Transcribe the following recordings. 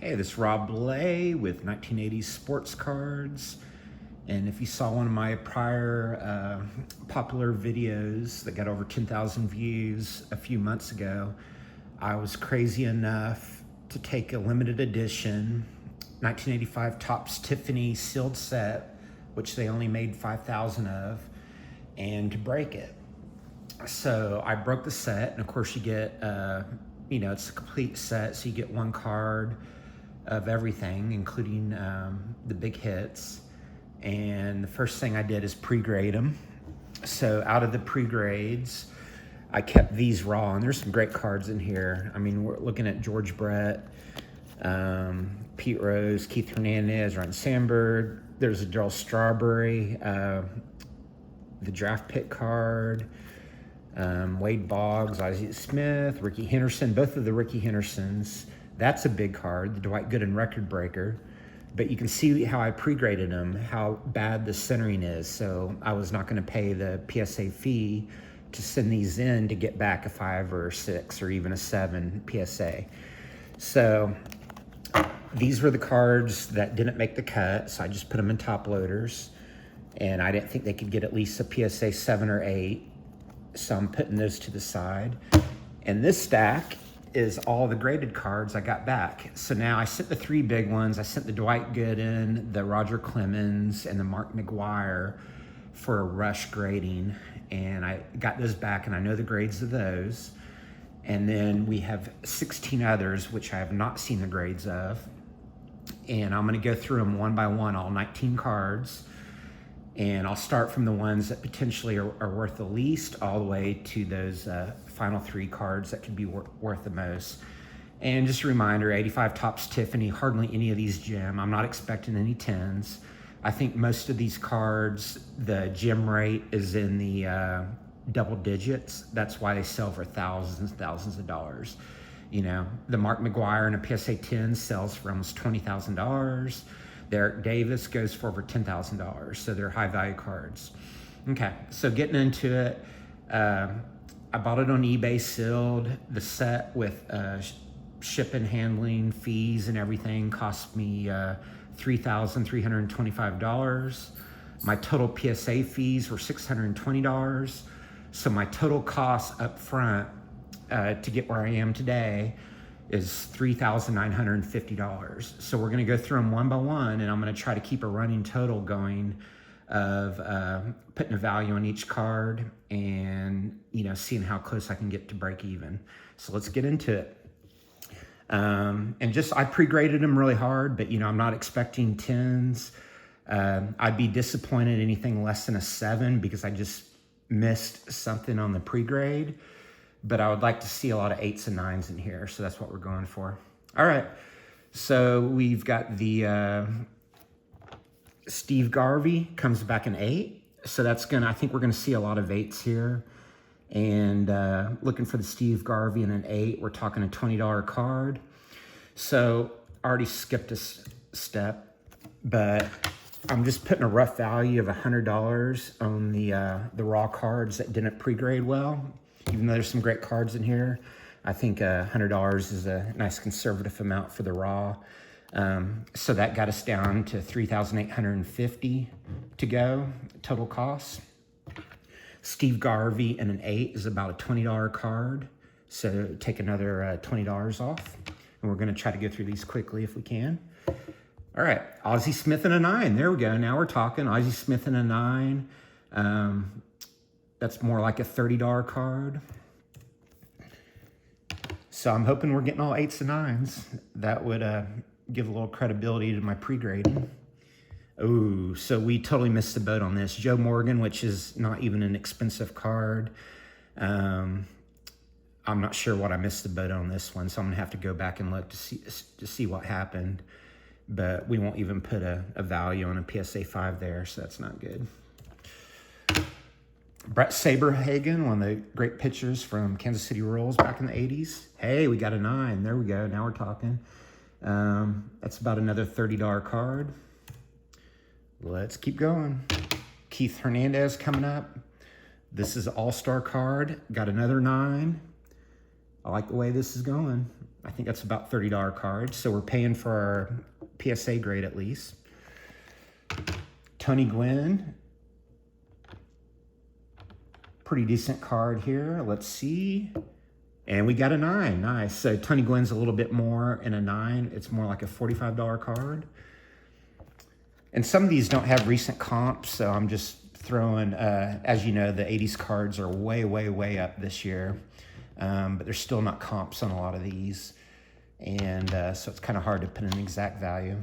Hey, this is Rob Belay with 1980s sports cards. And if you saw one of my prior popular videos that got over 10,000 views a few months ago, I was crazy enough to take a limited edition 1985 Topps Tiffany sealed set, which they only made 5,000 of, and to break it. So I broke the set, and of course you get, it's a complete set, so you get one card of everything, including the big hits. And the first thing I did is pre-grade them. So out of the pre-grades, I kept these raw, and there's some great cards in here. I mean, we're looking at George Brett, Pete Rose, Keith Hernandez, Ryan Sandberg. There's a Darryl Strawberry, the draft pick card, Wade Boggs, Ozzie Smith, Ricky Henderson, both of the Ricky Hendersons. That's a big card, the Dwight Gooden record breaker. But you can see how I pre-graded them, how bad the centering is. So I was not going to pay the PSA fee to send these in to get back a 5 or a 6 or even a 7 PSA. So these were the cards that didn't make the cut, so I just put them in top loaders. And I didn't think they could get at least a PSA 7 or 8. So I'm putting those to the side. And this stack is all the graded cards I got back. So now I sent the 3 big ones. I sent the Dwight Gooden, the Roger Clemens, and the Mark McGwire for a rush grading. And I got those back, and I know the grades of those. And then we have 16 others, which I have not seen the grades of. And I'm gonna go through them one by one, all 19 cards. And I'll start from the ones that potentially are worth the least all the way to those final 3 cards that could be worth the most. And just a reminder, 85 Topps Tiffany, hardly any of these gem. I'm not expecting any 10s. I think most of these cards, the gem rate is in the double digits. That's why they sell for thousands and thousands of dollars. You know, the Mark McGwire in a PSA 10 sells for almost $20,000. Derek Davis goes for over $10,000, so they're high value cards. Okay, so getting into it, I bought it on eBay sealed. The set with shipping, handling, fees, and everything cost me $3,325. My total PSA fees were $620. So my total cost up front to get where I am today is $3,950. So we're gonna go through them one by one, and I'm gonna try to keep a running total going of putting a value on each card and seeing how close I can get to break even. So let's get into it. And I pre-graded them really hard, but I'm not expecting 10s. I'd be disappointed anything less than a 7 because I just missed something on the pre-grade. But I would like to see a lot of 8s and 9s in here, so that's what we're going for. All right, so we've got the Steve Garvey comes back in 8, so I think we're gonna see a lot of 8s here. And looking for the Steve Garvey in an 8, we're talking a $20 card. So I already skipped a step, but I'm just putting a rough value of $100 on the raw cards that didn't pre-grade well. Even though there's some great cards in here, I think $100 is a nice conservative amount for the raw. So that got us down to $3,850 to go, total cost. Steve Garvey in an 8 is about a $20 card. So take another $20 off. And we're gonna try to go through these quickly if we can. All right, Ozzie Smith in a 9, there we go. Now we're talking Ozzie Smith in a 9. That's more like a $30 card. So I'm hoping we're getting all 8s and 9s. That would give a little credibility to my pre-grading. Oh, so we totally missed the boat on this. Joe Morgan, which is not even an expensive card. I'm not sure what I missed the boat on this one, so I'm gonna have to go back and look to see what happened. But we won't even put a value on a PSA 5 there, so that's not good. Brett Saberhagen, one of the great pitchers from Kansas City Royals back in the 80s. Hey, we got a 9. There we go. Now we're talking. That's about another $30 card. Let's keep going. Keith Hernandez coming up. This is an all-star card. Got another 9. I like the way this is going. I think that's about $30 card. So we're paying for our PSA grade at least. Tony Gwynn. Pretty decent card here. Let's see. And we got a 9. Nice. So Tony Gwynn's a little bit more in a 9. It's more like a $45 card. And some of these don't have recent comps, so I'm just throwing, as you know, the 80s cards are way, way, way up this year. But there's still not comps on a lot of these. And so it's kind of hard to put an exact value.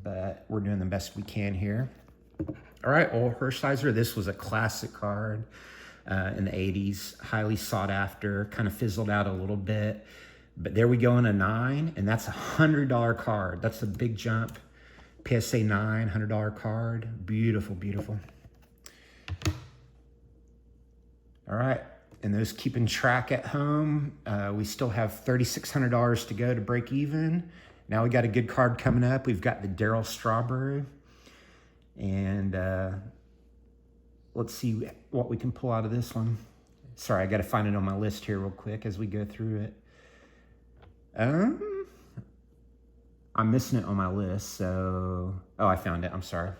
But we're doing the best we can here. All right, Old Hershiser. This was a classic card in the 80s. Highly sought after. Kind of fizzled out a little bit. But there we go in a 9. And that's a $100 card. That's a big jump. PSA 9, $100 card. Beautiful, beautiful. All right. And those keeping track at home, we still have $3,600 to go to break even. Now we got a good card coming up. We've got the Darryl Strawberry. And let's see what we can pull out of this one. Sorry, I got to find it on my list here real quick as we go through it. I'm missing it on my list, so... Oh, I found it. I'm sorry.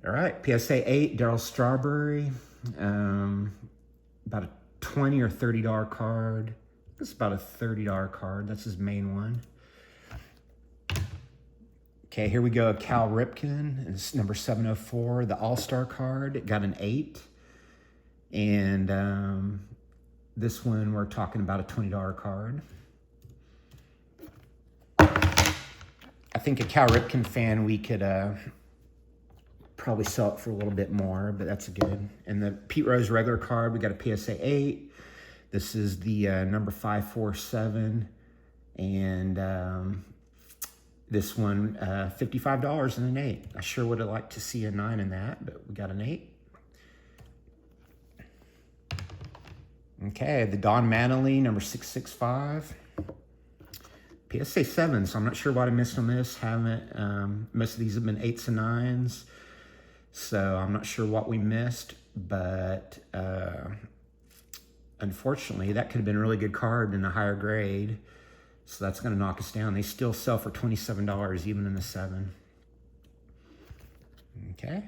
All right, PSA 8, Darryl Strawberry. About a $20 or $30 card. It's about a $30 card. That's his main one. Okay, here we go. Cal Ripken. It's number 704, the All-Star card. It got an 8. And this one, we're talking about a $20 card. I think a Cal Ripken fan, we could probably sell it for a little bit more, but that's good. And the Pete Rose regular card, we got a PSA 8. This is the number 547. And this one, $55 and an 8. I sure would have liked to see a 9 in that, but we got an 8. Okay, the Don Mattingly, number 665. PSA 7, so I'm not sure what I missed on this. Haven't, most of these have been 8s and 9s. So I'm not sure what we missed, but unfortunately, that could have been a really good card in a higher grade. So that's going to knock us down. They still sell for $27, even in the 7. Okay.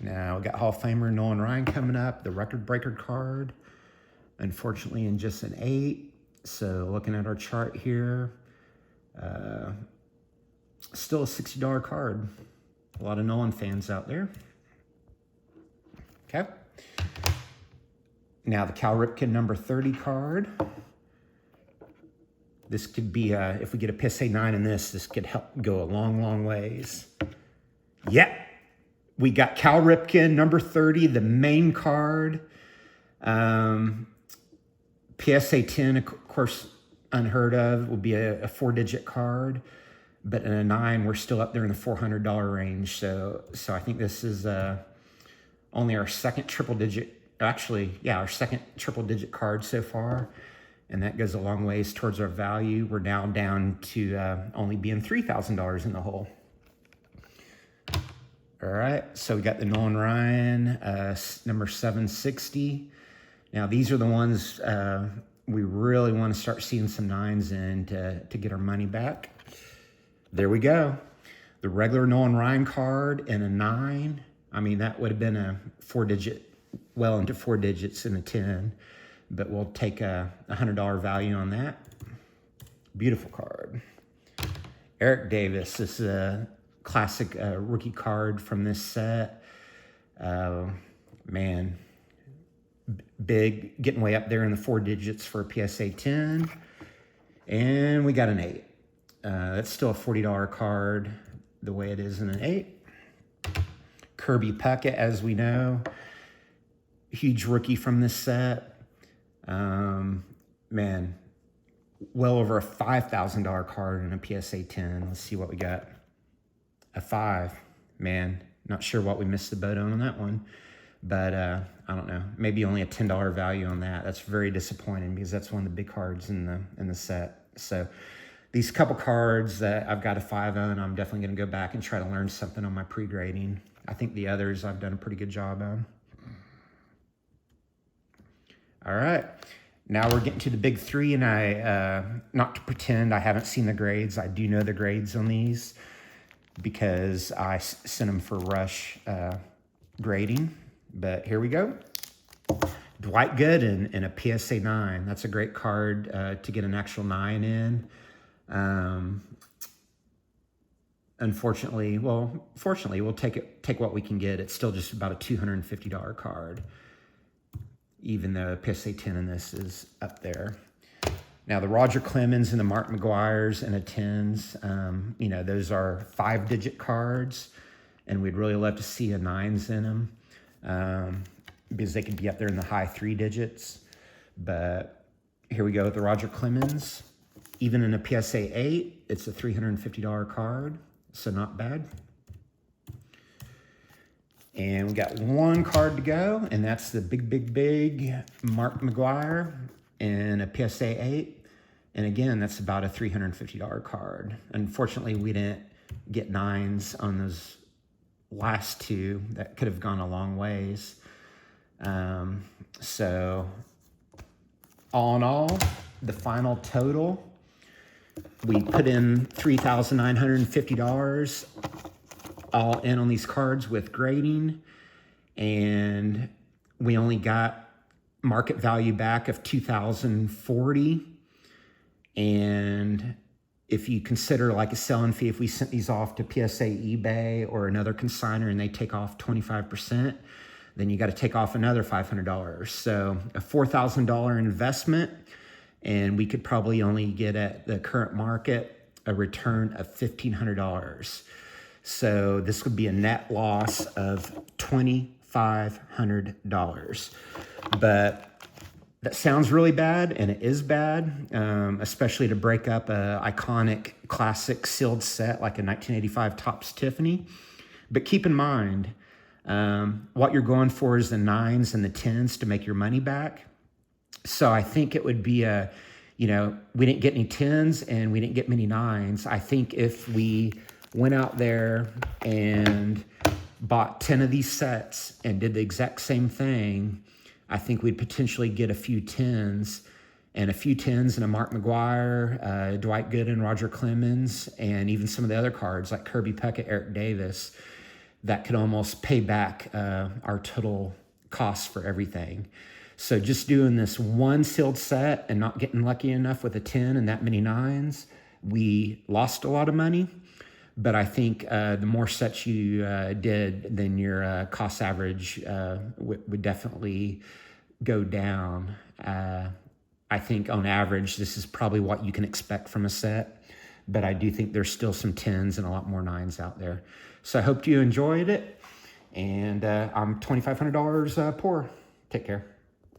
Now we got Hall of Famer Nolan Ryan coming up, the record breaker card. Unfortunately, in just an 8. So looking at our chart here, still a $60 card. A lot of Nolan fans out there. Okay. Now the Cal Ripken number 30 card. This could be, if we get a PSA 9 in this could help go a long, long ways. Yep. We got Cal Ripken number 30, the main card. PSA 10, of course, unheard of, would be a 4-digit card. But in a 9, we're still up there in the $400 range. So I think this is only our second triple-digit, actually, yeah, our second triple-digit card so far. And that goes a long ways towards our value. We're now down to only being $3,000 in the hole. All right, so we got the Nolan Ryan, number 760. Now, these are the ones we really want to start seeing some 9s in to get our money back. There we go. The regular Nolan Ryan card and a 9. I mean, that would have been a 4-digit, well into 4 digits in a 10. But we'll take a $100 value on that. Beautiful card. Eric Davis. This is a classic rookie card from this set. Man, big, getting way up there in the 4 digits for a PSA 10. And we got an 8. That's still a $40 card the way it is in an 8. Kirby Puckett, as we know. Huge rookie from this set. Man, well over a $5,000 card in a PSA 10. Let's see what we got. A 5. Man, not sure what we missed the boat on that one. But I don't know, maybe only a $10 value on that. That's very disappointing because that's one of the big cards in the set. So these couple cards that I've got a 5 on, I'm definitely going to go back and try to learn something on my pre-grading. I think the others I've done a pretty good job on. All right. Now we're getting to the big three, and not to pretend I haven't seen the grades. I do know the grades on these because I sent them for rush grading. But here we go. Dwight Gooden in a PSA 9. That's a great card to get an actual 9 in. Unfortunately, fortunately, we'll take what we can get. It's still just about a $250 card, even though PSA 10 in this is up there. Now the Roger Clemens and the Mark McGwires and a 10s, you know, those are 5-digit cards, and we'd really love to see a 9s in them because they could be up there in the high 3 digits. But here we go with the Roger Clemens. Even in a PSA 8, it's a $350 card, so not bad. And we got one card to go, and that's the big Mark McGwire in a PSA 8. And again, that's about a $350 card. Unfortunately, we didn't get 9s on those last two. That could have gone a long ways. So all in all, the final total, we put in $3,950 all in on these cards with grading, and we only got market value back of $2,040. And if you consider like a selling fee, if we sent these off to PSA, eBay, or another consignor and they take off 25%, then you got to take off another $500. So a $4,000 investment, and we could probably only get at the current market a return of $1,500. So this would be a net loss of $2,500. But that sounds really bad, and it is bad, especially to break up a iconic classic sealed set like a 1985 Topps Tiffany. But keep in mind, what you're going for is the 9s and the 10s to make your money back. So I think it would be we didn't get any 10s and we didn't get many 9s. I think if we went out there and bought 10 of these sets and did the exact same thing, I think we'd potentially get a few 10s and a Mark McGwire, Dwight Gooden, Roger Clemens, and even some of the other cards like Kirby Puckett, Eric Davis, that could almost pay back our total costs for everything. So just doing this one sealed set and not getting lucky enough with a 10 and that many 9s, we lost a lot of money. But I think the more sets you did, then your cost average would definitely go down. I think on average, this is probably what you can expect from a set. But I do think there's still some 10s and a lot more 9s out there. So I hope you enjoyed it. And I'm $2,500 poor. Take care.